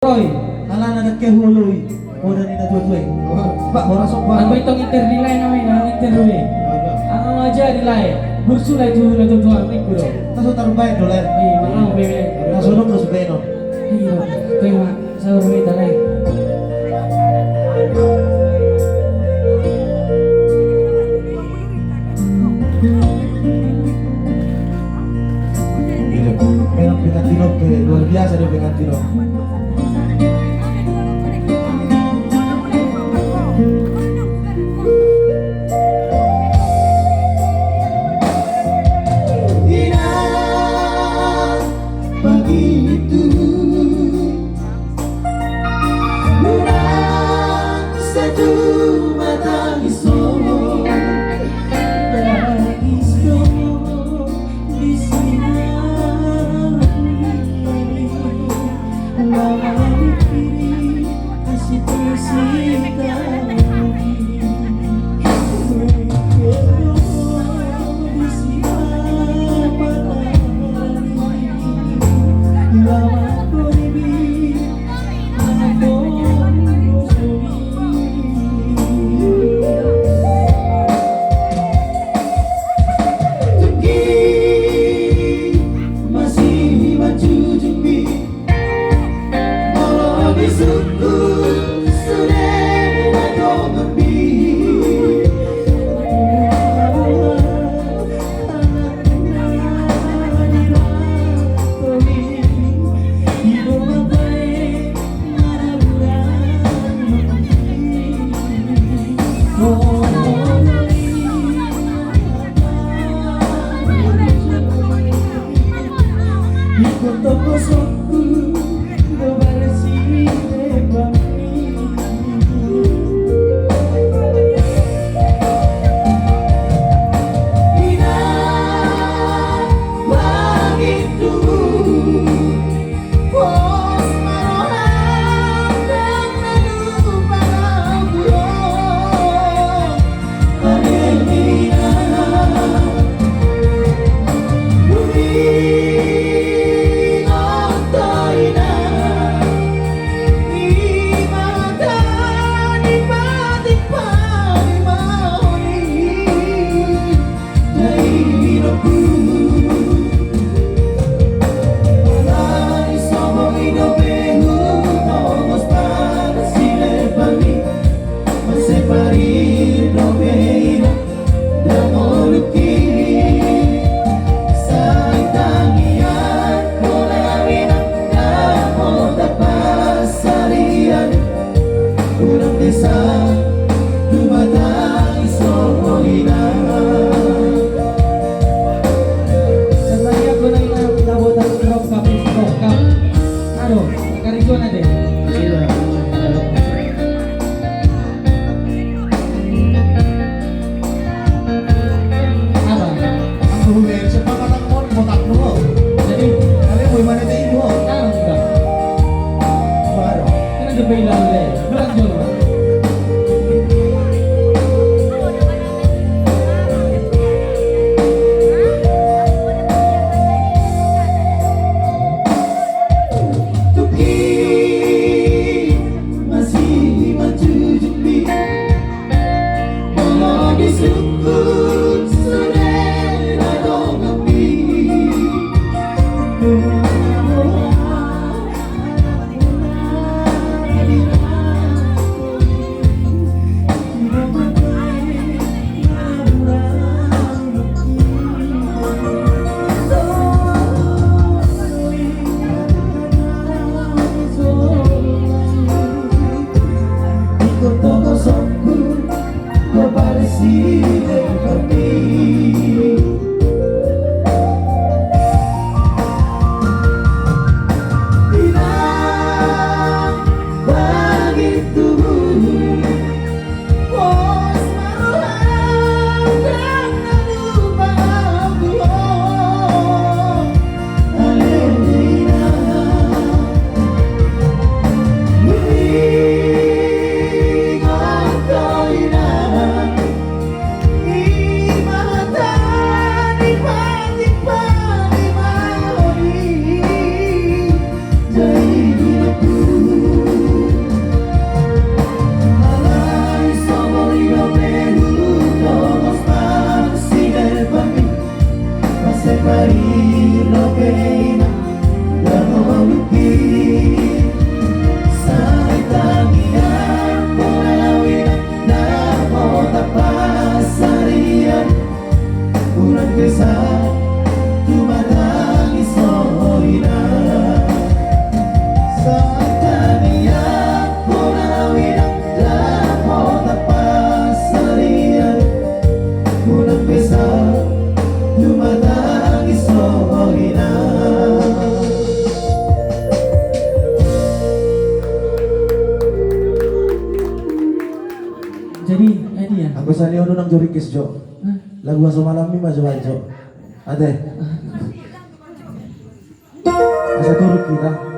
Roy, Ala na nagkahuloy. Muna ni natutuloy. Pak, mura sopa. ano itong internilay namin, ang interview. Ang aja nilai, bursulay tuh na tuh tuan may kuro. Kaso tarubay dolar. Ay, manang bebe. Nasulong mo sa beno. Iyo, kaya nga sa urmi talay. Pero pinatinog luar biasa dia pinatinog. Edi ya. Aku sani ono nang jorikis Jo. Hah? Lagu aso malam mi maju Jo. Ate. Asa turut kita.